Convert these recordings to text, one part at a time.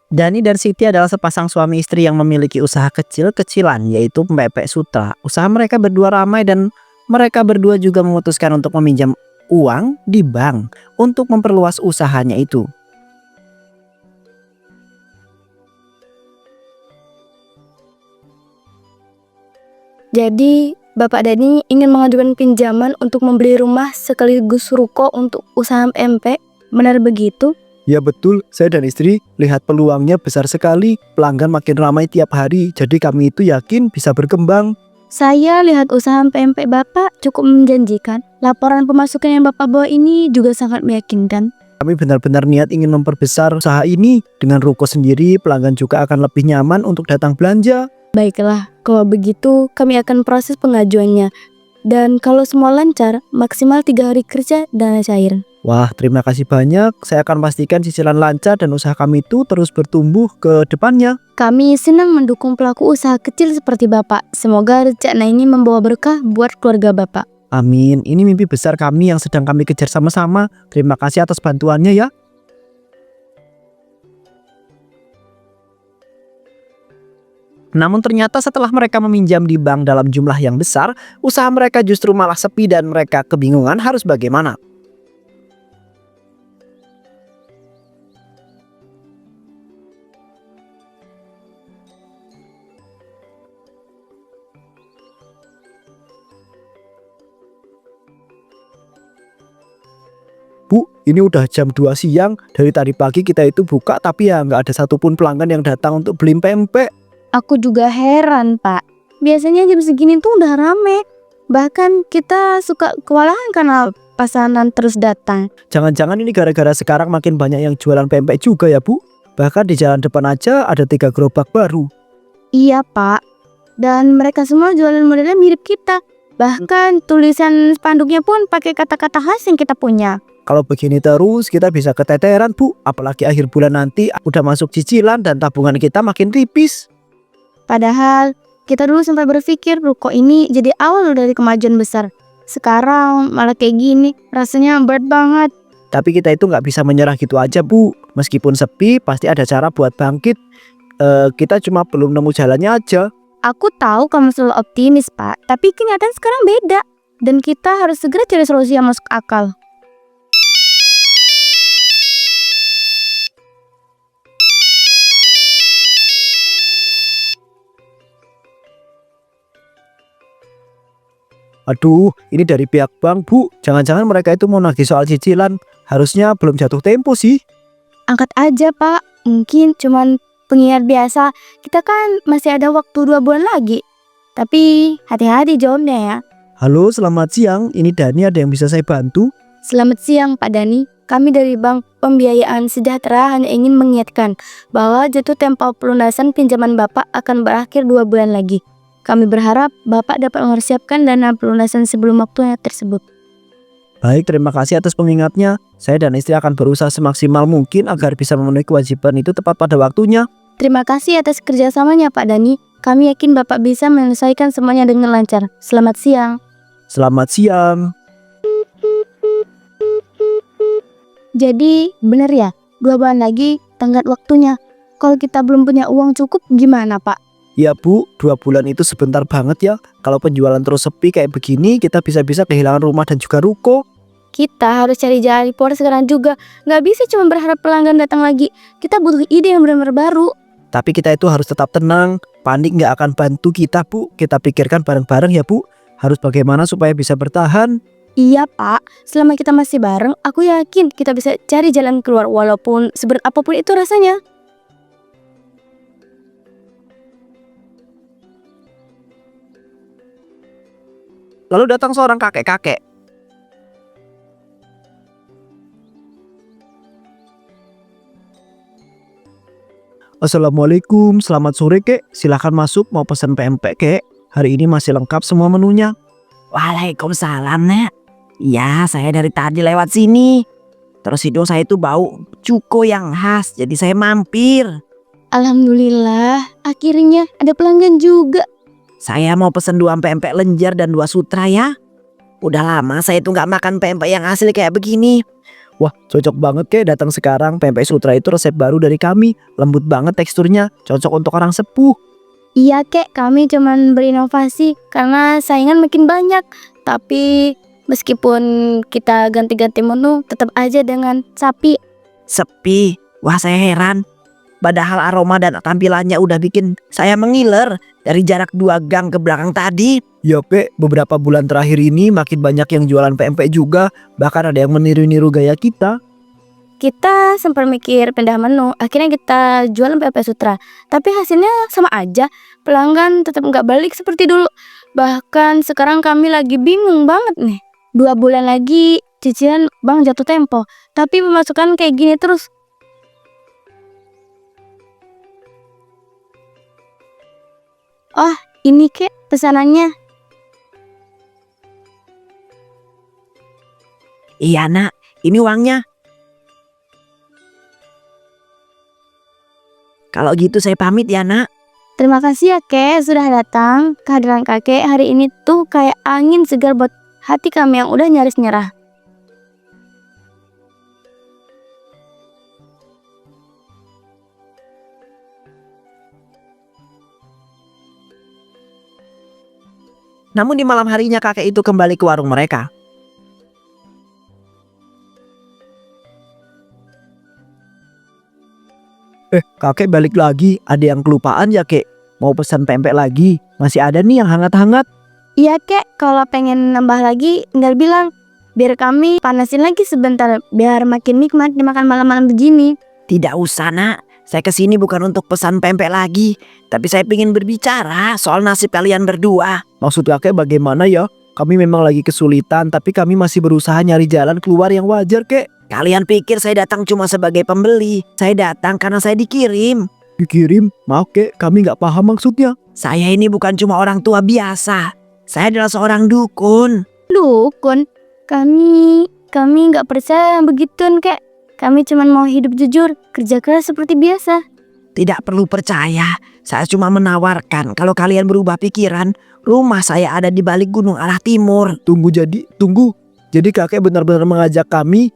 Dani dan Siti adalah sepasang suami istri yang memiliki usaha kecil-kecilan, yaitu pempek sutra. Usaha mereka berdua ramai dan mereka berdua juga memutuskan untuk meminjam uang di bank untuk memperluas usahanya itu. Jadi, Bapak Dani ingin mengajukan pinjaman untuk membeli rumah sekaligus ruko untuk usaha pempek. Benar begitu? Ya betul, saya dan istri lihat peluangnya besar sekali. Pelanggan makin ramai tiap hari, jadi kami itu yakin bisa berkembang. Saya lihat usaha pempek Bapak cukup menjanjikan. Laporan pemasukan yang Bapak bawa ini juga sangat meyakinkan. Kami benar-benar niat ingin memperbesar usaha ini. Dengan ruko sendiri, pelanggan juga akan lebih nyaman untuk datang belanja. Baiklah, kalau begitu kami akan proses pengajuannya. Dan kalau semua lancar, maksimal 3 hari kerja dana cair. Wah, terima kasih banyak. Saya akan pastikan cicilan lancar dan usaha kami itu terus bertumbuh ke depannya. Kami senang mendukung pelaku usaha kecil seperti Bapak. Semoga rencana ini membawa berkah buat keluarga Bapak. Amin, ini mimpi besar kami yang sedang kami kejar sama-sama. Terima kasih atas bantuannya ya. Namun ternyata setelah mereka meminjam di bank dalam jumlah yang besar, usaha mereka justru malah sepi dan mereka kebingungan harus bagaimana. Bu, ini udah jam 2 siang. Dari tadi pagi kita itu buka, tapi ya nggak ada satupun pelanggan yang datang untuk beli pempek. Aku juga heran, Pak. Biasanya jam segini tuh udah rame. Bahkan kita suka kewalahan karena pesanan terus datang. Jangan-jangan ini gara-gara sekarang makin banyak yang jualan pempek juga ya Bu? Bahkan di jalan depan aja ada 3 gerobak baru. Iya, Pak. Dan mereka semua jualan modelnya mirip kita. Bahkan tulisan spanduknya pun pakai kata-kata khas yang kita punya. Kalau begini terus kita bisa keteteran Bu. Apalagi akhir bulan nanti udah masuk cicilan dan tabungan kita makin tipis. Padahal kita dulu sempat berpikir ruko ini jadi awal dari kemajuan besar. Sekarang malah kayak gini, rasanya berat banget. Tapi kita itu nggak bisa menyerah gitu aja Bu. Meskipun sepi pasti ada cara buat bangkit. Kita cuma belum nemu jalannya aja. Aku tahu kamu selalu optimis, Pak. Tapi kenyataan sekarang beda. Dan kita harus segera cari solusi yang masuk akal. Aduh, ini dari pihak bank Bu. Jangan-jangan mereka itu mau nagih soal cicilan. Harusnya belum jatuh tempo sih. Angkat aja, Pak. Mungkin cuman pengingat biasa. Kita kan masih ada waktu 2 bulan lagi. Tapi hati-hati jawabnya ya. Halo, selamat siang. Ini Dani, ada yang bisa saya bantu? Selamat siang, Pak Dani. Kami dari Bank Pembiayaan Sejahtera hanya ingin mengingatkan bahwa jatuh tempo pelunasan pinjaman Bapak akan berakhir 2 bulan lagi. Kami berharap Bapak dapat mempersiapkan dana pelunasan sebelum waktunya tersebut. Baik, terima kasih atas pengingatnya. Saya dan istri akan berusaha semaksimal mungkin agar bisa memenuhi kewajiban itu tepat pada waktunya. Terima kasih atas kerjasamanya, Pak Dani. Kami yakin Bapak bisa menyelesaikan semuanya dengan lancar. Selamat siang. Selamat siang. Jadi, benar ya, 2 bulan lagi tenggat waktunya. Kalau kita belum punya uang cukup, gimana, Pak? Ya Bu, 2 bulan itu sebentar banget ya. Kalau penjualan terus sepi kayak begini, kita bisa-bisa kehilangan rumah dan juga ruko. Kita harus cari jalan keluar sekarang juga. Nggak bisa cuma berharap pelanggan datang lagi. Kita butuh ide yang benar-benar baru. Tapi kita itu harus tetap tenang. Panik nggak akan bantu kita Bu. Kita pikirkan bareng-bareng ya Bu. Harus bagaimana supaya bisa bertahan. Iya, Pak. Selama kita masih bareng, aku yakin kita bisa cari jalan keluar walaupun seberat apapun itu rasanya. Lalu datang seorang kakek-kakek. Assalamualaikum, selamat sore Kek. Silahkan masuk, mau pesan pempek Kek. Hari ini masih lengkap semua menunya. Waalaikumsalam, Nek. Ya, saya dari tadi lewat sini. Terus hidung saya itu bau cuko yang khas, jadi saya mampir. Alhamdulillah, akhirnya ada pelanggan juga. Saya mau pesen 2 pempek lenjer dan 2 sutra ya. Udah lama saya tuh nggak makan pempek yang asli kayak begini. Wah, cocok banget kek datang sekarang. Pempek Sutra itu resep baru dari kami. Lembut banget teksturnya, cocok untuk orang sepuh. Iya kek, kami cuman berinovasi karena saingan makin banyak. Tapi meskipun kita ganti-ganti menu, tetap aja dengan sapi. Sepi. Wah, saya heran. Padahal aroma dan tampilannya udah bikin saya mengiler dari jarak 2 gang ke belakang tadi. Ya kek, beberapa bulan terakhir ini makin banyak yang jualan pempek juga. Bahkan ada yang meniru-niru gaya kita. Kita sempat mikir pindah menu, akhirnya kita jual pempek Sutra. Tapi hasilnya sama aja, pelanggan tetap nggak balik seperti dulu. Bahkan sekarang kami lagi bingung banget nih. 2 bulan lagi cicilan bang jatuh tempo, tapi pemasukan kayak gini terus. Oh, ini kek pesanannya. Iya nak, ini uangnya. Kalau gitu saya pamit ya nak. Terima kasih ya kek sudah datang. Kehadiran kakek hari ini tuh kayak angin segar buat hati kami yang udah nyaris nyerah. Namun di malam harinya kakek itu kembali ke warung mereka. Kakek balik lagi. Ada yang kelupaan ya kek? Mau pesan pempek lagi? Masih ada nih yang hangat-hangat. Iya kek, kalau pengen nambah lagi tinggal bilang. Biar kami panasin lagi sebentar, biar makin nikmat dimakan malam-malam begini. Tidak usah nak, saya kesini bukan untuk pesan pempek lagi. Tapi saya ingin berbicara soal nasib kalian berdua. Maksud kakek bagaimana ya? Kami memang lagi kesulitan, tapi kami masih berusaha nyari jalan keluar yang wajar kek. Kalian pikir saya datang cuma sebagai pembeli. Saya datang karena saya dikirim. Dikirim? Maaf kek, kami nggak paham maksudnya. Saya ini bukan cuma orang tua biasa. Saya adalah seorang dukun. Dukun, kami nggak percaya begituan kek. Kami cuma mau hidup jujur, kerja keras seperti biasa. Tidak perlu percaya. Saya cuma menawarkan kalau kalian berubah pikiran, rumah saya ada di balik gunung arah timur. Tunggu. Jadi kakek benar-benar mengajak kami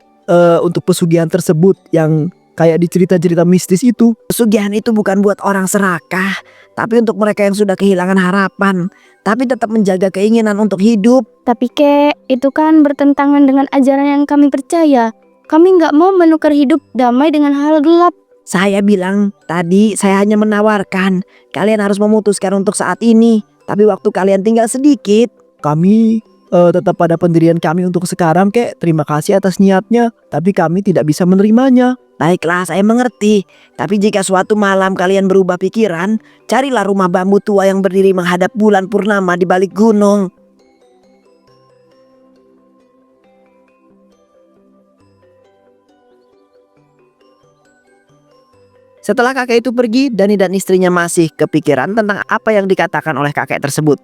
untuk pesugihan tersebut yang kayak di cerita-cerita mistis itu. Pesugihan itu bukan buat orang serakah, tapi untuk mereka yang sudah kehilangan harapan, tapi tetap menjaga keinginan untuk hidup. Tapi kek, itu kan bertentangan dengan ajaran yang kami percaya. Kami nggak mau menukar hidup damai dengan hal gelap. Saya bilang tadi saya hanya menawarkan. Kalian harus memutuskan untuk saat ini. Tapi waktu kalian tinggal sedikit. Kami tetap pada pendirian kami untuk sekarang kek. Terima kasih atas niatnya, tapi kami tidak bisa menerimanya. Baiklah, saya mengerti. Tapi jika suatu malam kalian berubah pikiran, carilah rumah bambu tua yang berdiri menghadap bulan purnama di balik gunung. Setelah kakek itu pergi, Dani dan istrinya masih kepikiran tentang apa yang dikatakan oleh kakek tersebut.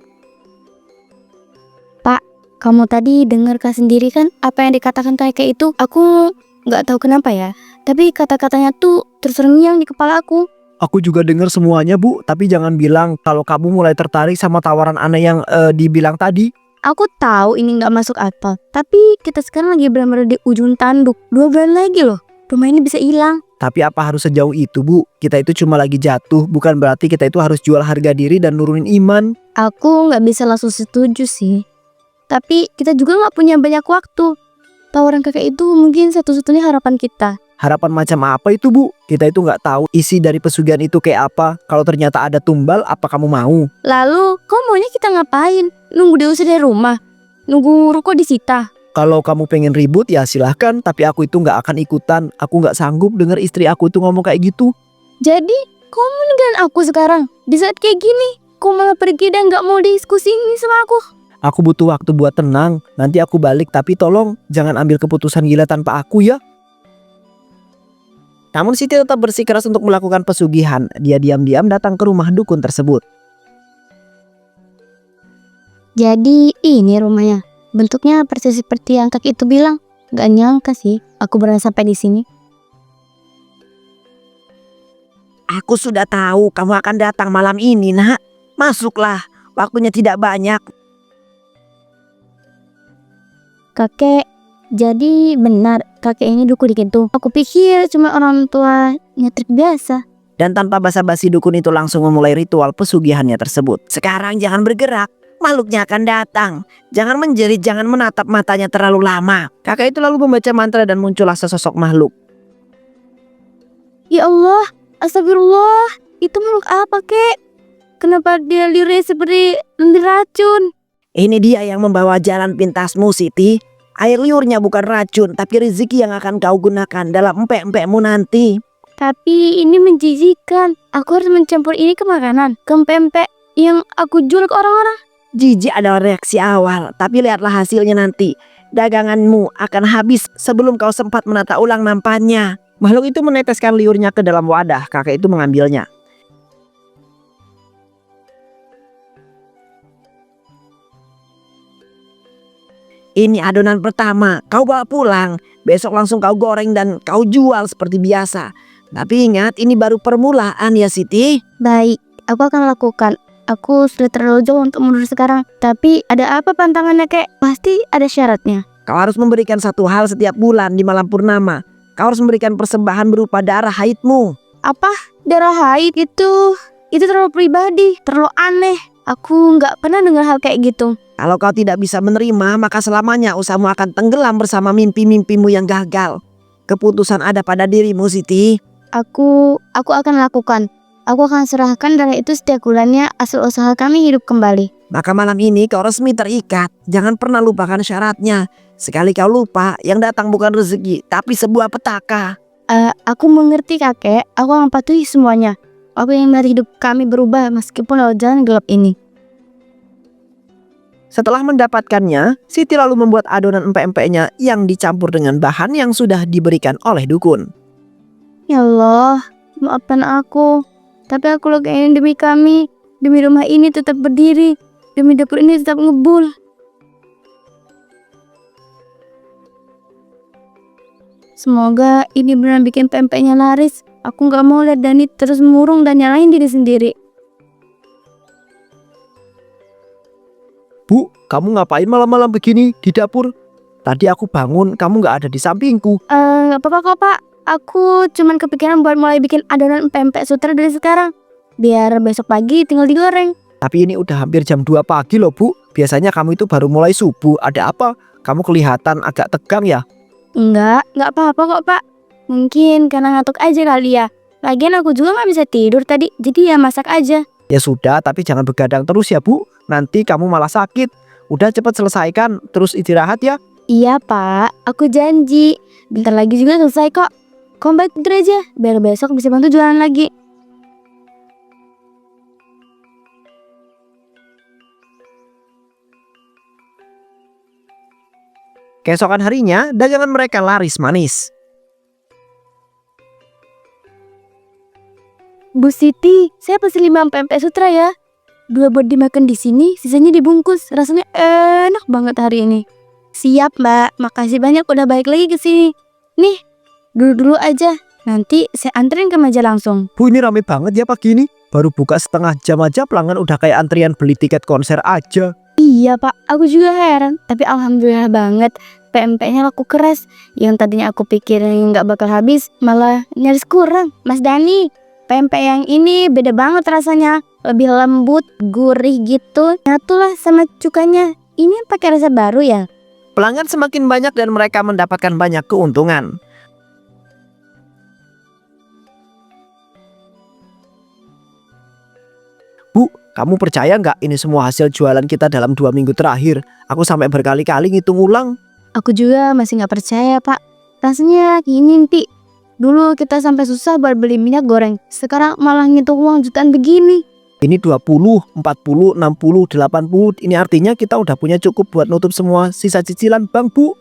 Pak, kamu tadi dengarkan sendiri kan apa yang dikatakan kakek itu? Aku nggak tahu kenapa ya, tapi kata-katanya tuh terngiang di kepala aku. Aku juga dengar semuanya bu, tapi jangan bilang kalau kamu mulai tertarik sama tawaran aneh yang dibilang tadi. Aku tahu ini nggak masuk akal, tapi kita sekarang lagi benar-benar di ujung tanduk. 2 bulan lagi loh, rumah ini bisa hilang. Tapi apa harus sejauh itu bu? Kita itu cuma lagi jatuh, bukan berarti kita itu harus jual harga diri dan nurunin iman. Aku nggak bisa langsung setuju sih. Tapi kita juga nggak punya banyak waktu. Tawaran kakek itu mungkin satu-satunya harapan kita. Harapan macam apa itu bu? Kita itu nggak tahu isi dari pesugihan itu kayak apa. Kalau ternyata ada tumbal, apa kamu mau? Lalu, kau maunya kita ngapain? Nunggu diusir dari rumah? Nunggu ruko disita? Kalau kamu pengen ribut ya silahkan, tapi aku itu nggak akan ikutan. Aku nggak sanggup dengar istri aku itu ngomong kayak gitu. Jadi, kau mau ninggalin aku sekarang? Di saat kayak gini, kau malah pergi dan nggak mau diskusi ini sama aku? Aku butuh waktu buat tenang. Nanti aku balik, tapi tolong jangan ambil keputusan gila tanpa aku ya. Namun Siti tetap bersikeras untuk melakukan pesugihan. Dia diam-diam datang ke rumah dukun tersebut. Jadi, ini rumahnya. Bentuknya persis seperti yang kakek itu bilang. Gak nyangka sih, aku berani sampai di sini. Aku sudah tahu kamu akan datang malam ini nak. Masuklah, waktunya tidak banyak. Kakek, jadi benar kakek ini dukun gitu. Aku pikir cuma orang tua nyetrik biasa. Dan tanpa basa-basi dukun itu langsung memulai ritual pesugihannya tersebut. Sekarang jangan bergerak, makhluknya akan datang. Jangan menjerit, jangan menatap matanya terlalu lama. Kakek itu lalu membaca mantra dan muncullah sesosok makhluk. Ya Allah, astagfirullah. Itu makhluk apa, Kek? Kenapa dia lirik seperti lendir racun? Ini dia yang membawa jalan pintasmu, Siti. Air liurnya bukan racun, tapi rezeki yang akan kau gunakan dalam empek-empekmu nanti. Tapi ini menjijikan. Aku harus mencampur ini ke makanan, ke empek yang aku jual ke orang-orang. Jijik adalah reaksi awal, tapi lihatlah hasilnya nanti. Daganganmu akan habis sebelum kau sempat menata ulang nampannya. Makhluk itu meneteskan liurnya ke dalam wadah. Kakek itu mengambilnya. Ini adonan pertama, kau bawa pulang. Besok langsung kau goreng dan kau jual seperti biasa. Tapi ingat, ini baru permulaan ya Siti. Baik, aku akan lakukan. Aku sudah terlalu jauh untuk mundur sekarang. Tapi ada apa pantangannya, Kek? Pasti ada syaratnya. Kau harus memberikan satu hal setiap bulan di malam purnama. Kau harus memberikan persembahan berupa darah haidmu. Apa? Darah haid itu terlalu pribadi, terlalu aneh. Aku nggak pernah dengar hal kayak gitu. Kalau kau tidak bisa menerima, maka selamanya usahamu akan tenggelam bersama mimpi-mimpimu yang gagal. Keputusan ada pada dirimu, Siti. Aku akan lakukan. Aku akan serahkan darah itu setiap bulannya asal usaha kami hidup kembali. Maka malam ini kau resmi terikat. Jangan pernah lupakan syaratnya. Sekali kau lupa, yang datang bukan rezeki, tapi sebuah petaka. Aku mengerti, Kakek. Aku akan patuhi semuanya. Aku yang dari hidup kami berubah meskipun lewat jalan gelap ini. Setelah mendapatkannya, Siti lalu membuat adonan empek-empeknya yang dicampur dengan bahan yang sudah diberikan oleh dukun. Ya Allah, maafkan aku. Tapi aku lakukan ini demi kami. Demi rumah ini tetap berdiri. Demi dapur ini tetap ngebul. Semoga ini benar bikin pempeknya laris. Aku gak mau lihat Dani terus murung dan nyalahin diri sendiri. Bu, kamu ngapain malam-malam begini di dapur? Tadi aku bangun, kamu gak ada di sampingku. Gak apa-apa kok, Pak. Aku cuman kepikiran buat mulai bikin adonan pempek sutra dari sekarang. Biar besok pagi tinggal digoreng. Tapi ini udah hampir jam 2 pagi loh, Bu. Biasanya kamu itu baru mulai subuh. Ada apa? Kamu kelihatan agak tegang ya? Enggak apa-apa kok, Pak. Mungkin karena ngantuk aja kali ya. Lagian aku juga gak bisa tidur tadi. Jadi ya masak aja. Ya sudah, tapi jangan begadang terus ya, Bu. Nanti kamu malah sakit. Udah cepet selesaikan, terus istirahat ya. Iya, Pak. Aku janji. Bentar lagi juga selesai kok. Kamu baik tidur aja. Biar besok bisa bantu jualan lagi. Keesokan harinya, dagangan mereka laris manis. Bu Siti, saya pesen 5 pempek sutra ya. 2 buat dimakan di sini, sisanya dibungkus. Rasanya enak banget hari ini. Siap, Mbak. Makasih banyak udah balik lagi ke sini. Nih, dulu aja. Nanti saya anterin ke meja langsung. Bu, ini rame banget ya pagi ini. Baru buka setengah jam aja pelanggan udah kayak antrian beli tiket konser aja. Iya, Pak. Aku juga heran. Tapi alhamdulillah banget. Pempeknya laku keras. Yang tadinya aku pikir nggak bakal habis, malah nyaris kurang. Mas Dani, pempek yang ini beda banget rasanya. Lebih lembut, gurih gitu. Nyatulah sama cukanya. Ini pakai rasa baru ya? Pelanggan semakin banyak dan mereka mendapatkan banyak keuntungan. Bu, kamu percaya nggak ini semua hasil jualan kita dalam 2 minggu terakhir? Aku sampai berkali-kali ngitung ulang. Aku juga masih nggak percaya, Pak. Rasanya gini, Ti. Dulu kita sampai susah buat beli minyak goreng. Sekarang malah ngitung uang jutaan begini. Ini 20, 40, 60, 80. Ini artinya kita udah punya cukup buat nutup semua sisa cicilan bank, Bu.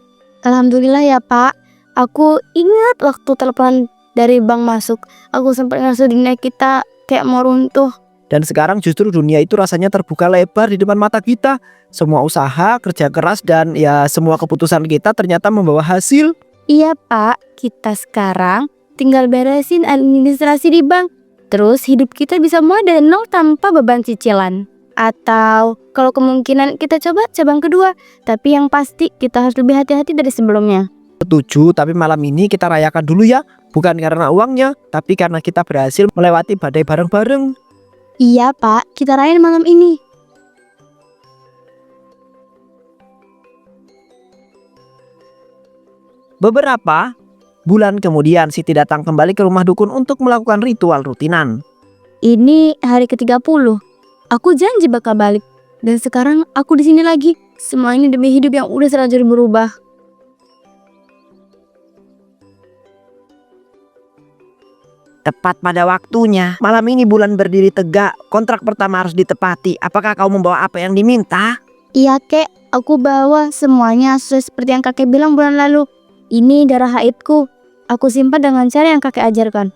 Alhamdulillah ya, Pak. Aku ingat waktu telepon dari bank masuk. Aku sempat ngerasa dunia kita kayak mau runtuh. Dan sekarang justru dunia itu rasanya terbuka lebar di depan mata kita. Semua usaha, kerja keras, dan ya semua keputusan kita ternyata membawa hasil. Iya, Pak. Kita sekarang tinggal beresin administrasi di bank. Terus hidup kita bisa mulai dari nol tanpa beban cicilan. Atau kalau kemungkinan kita coba cabang kedua. Tapi yang pasti kita harus lebih hati-hati dari sebelumnya. Setuju, tapi malam ini kita rayakan dulu ya. Bukan karena uangnya, tapi karena kita berhasil melewati badai bareng-bareng. Iya Pak, kita rayain malam ini. Beberapa bulan kemudian Siti datang kembali ke rumah dukun untuk melakukan ritual rutinan. Ini hari ke-30. Aku janji bakal balik. Dan sekarang aku di sini lagi. Semua ini demi hidup yang udah terlanjur berubah. Tepat pada waktunya. Malam ini bulan berdiri tegak. Kontrak pertama harus ditepati. Apakah kau membawa apa yang diminta? Iya kek, aku bawa semuanya sesuai seperti yang kakek bilang bulan lalu. Ini darah haidku. Aku simpan dengan cara yang kakek ajarkan.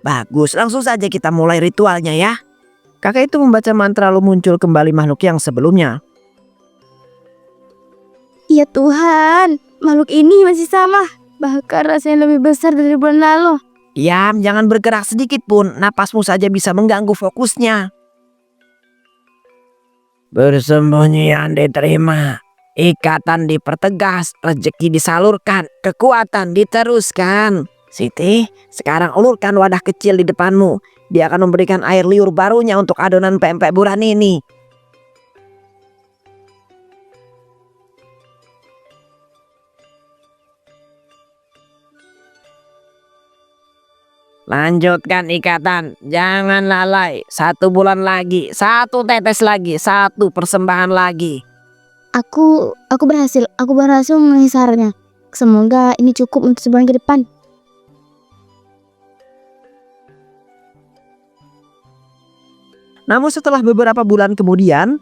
Bagus, langsung saja kita mulai ritualnya ya. Kakek itu membaca mantra lalu muncul kembali makhluk yang sebelumnya. Ya Tuhan, makhluk ini masih sama. Bahkan rasanya lebih besar dari bulan lalu. Diam, jangan bergerak sedikit pun. Napasmu saja bisa mengganggu fokusnya. Persembunyian diterima. Ikatan dipertegas, rezeki disalurkan, kekuatan diteruskan. Siti, sekarang ulurkan wadah kecil di depanmu. Dia akan memberikan air liur barunya untuk adonan pempek bulan ini. Lanjutkan ikatan, jangan lalai. 1 bulan lagi, 1 tetes lagi, 1 persembahan lagi. Aku berhasil mengisarnya. Semoga ini cukup untuk sebulan ke depan. Namun setelah beberapa bulan kemudian,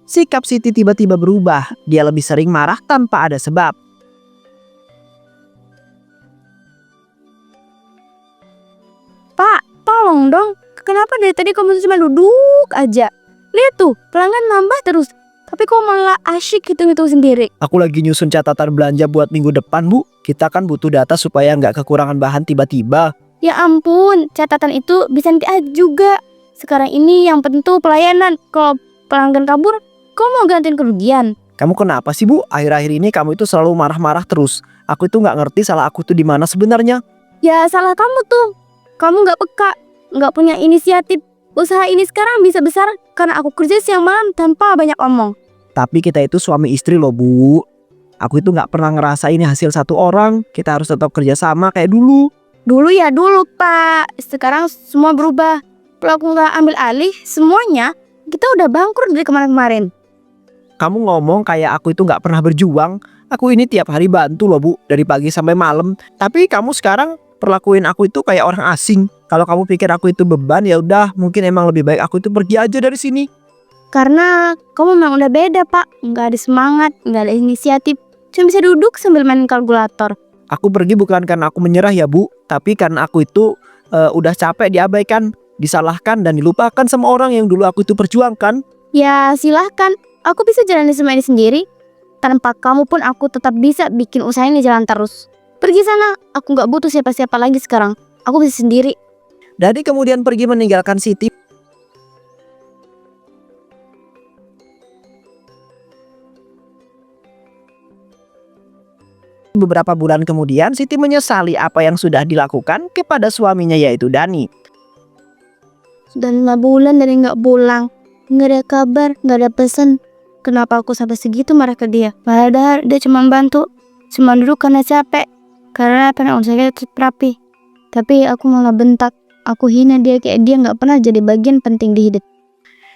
sikap Siti tiba-tiba berubah. Dia lebih sering marah tanpa ada sebab. Pak, tolong dong. Kenapa dari tadi kamu cuma duduk aja? Lihat tuh, pelanggan nambah terus. Tapi kok malah asyik hitung-hitung sendiri. Aku lagi nyusun catatan belanja buat minggu depan, Bu. Kita kan butuh data supaya nggak kekurangan bahan tiba-tiba. Ya ampun, catatan itu bisa nanti aja juga. Sekarang ini yang penting tuh pelayanan. Kalau pelanggan kabur, kamu mau gantiin kerugian. Kamu kenapa sih, Bu? Akhir-akhir ini kamu itu selalu marah-marah terus. Aku itu nggak ngerti salah aku tuh di mana sebenarnya. Ya salah kamu tuh. Kamu nggak peka, nggak punya inisiatif. Usaha ini sekarang bisa besar karena aku kerja siang malam tanpa banyak omong. Tapi kita itu suami istri loh, Bu. Aku itu nggak pernah ngerasa ini hasil satu orang. Kita harus tetap kerja sama kayak dulu. Dulu ya dulu Pak. Sekarang semua berubah. Kalau aku nggak ambil alih semuanya, kita udah bangkrut dari kemarin-kemarin. Kamu ngomong kayak aku itu nggak pernah berjuang. Aku ini tiap hari bantu loh, Bu, dari pagi sampai malam. Tapi kamu sekarang perlakuin aku itu kayak orang asing. Kalau kamu pikir aku itu beban, ya udah, mungkin emang lebih baik aku itu pergi aja dari sini. Karena kamu memang udah beda Pak. Nggak ada semangat, nggak ada inisiatif. Cuma bisa duduk sambil main kalkulator. Aku pergi bukan karena aku menyerah ya, Bu, tapi karena aku itu udah capek diabaikan, disalahkan dan dilupakan sama orang yang dulu aku itu perjuangkan. Ya silahkan, aku bisa jalani semua ini sendiri. Tanpa kamu pun aku tetap bisa bikin usaha ini jalan terus. Pergi sana, aku nggak butuh siapa-siapa lagi sekarang. Aku bisa sendiri. Dadi kemudian pergi meninggalkan Siti. Beberapa bulan kemudian Siti menyesali apa yang sudah dilakukan kepada suaminya yaitu Dani. Sudah 5 bulan dari nggak pulang. Nggak ada kabar, nggak ada pesan. Kenapa aku sampai segitu marah ke dia? Padahal dia cuma bantu. Cuma duduk karena capek. Karena pengen usahanya tetap rapi. Tapi aku malah bentak. Aku hina dia kayak dia nggak pernah jadi bagian penting di hidup.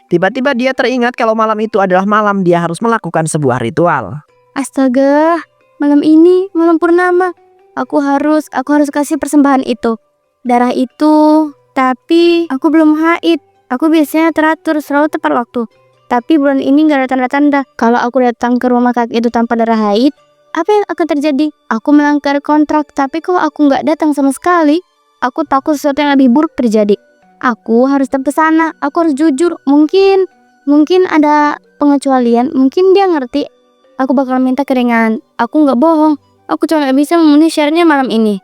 Tiba-tiba dia teringat kalau malam itu adalah malam dia harus melakukan sebuah ritual. Astaga, malam ini malam purnama. Aku harus kasih persembahan itu. Darah itu. Tapi aku belum haid. Aku biasanya teratur selalu tepat waktu. Tapi bulan ini gak ada tanda-tanda. Kalau aku datang ke rumah kakek itu tanpa darah haid, apa yang akan terjadi? Aku melanggar kontrak. Tapi kalau aku gak datang sama sekali, aku takut sesuatu yang lebih buruk terjadi. Aku harus tetap ke sana. Aku harus jujur. Mungkin ada pengecualian. Mungkin dia ngerti. Aku bakal minta keringan. Aku gak bohong. Aku cuma gak bisa memenuhi syaratnya malam ini.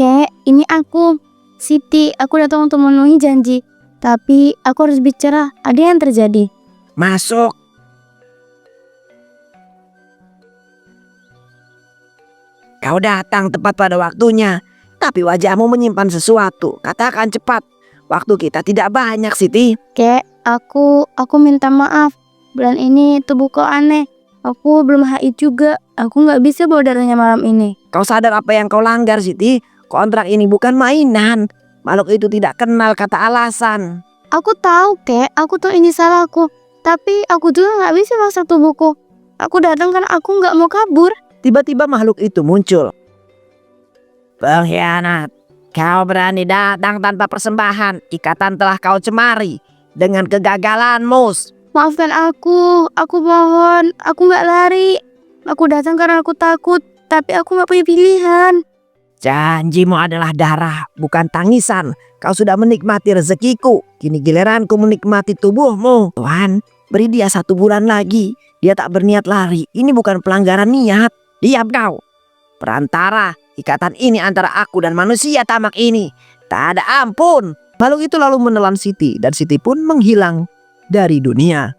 Kek, ini aku, Siti. Aku datang untuk memenuhi janji. Tapi aku harus bicara, ada yang terjadi. Masuk. Kau datang tepat pada waktunya, tapi wajahmu menyimpan sesuatu. Katakan cepat, waktu kita tidak banyak, Siti. Kek, aku minta maaf. Bulan ini tubuhku aneh. Aku belum haid juga. Aku nggak bisa bawa darahnya malam ini. Kau sadar apa yang kau langgar, Siti? Kontrak ini bukan mainan. Makhluk itu tidak kenal kata alasan. Aku tahu, Kek. Aku tahu ini salahku. Tapi aku juga nggak bisa maksa tubuhku. Aku datang karena aku nggak mau kabur. Tiba-tiba makhluk itu muncul. Pengkhianat, kau berani datang tanpa persembahan. Ikatan telah kau cemari dengan kegagalanmu. Maafkan aku mohon. Aku nggak lari. Aku datang karena aku takut. Tapi aku nggak punya pilihan. Janjimu adalah darah, bukan tangisan. Kau sudah menikmati rezekiku. Kini giliranku menikmati tubuhmu. Tuhan, beri dia 1 bulan lagi. Dia tak berniat lari. Ini bukan pelanggaran niat. Diam kau. Perantara, ikatan ini antara aku dan manusia tamak ini. Tak ada ampun. Makhluk itu lalu menelan Siti dan Siti pun menghilang dari dunia.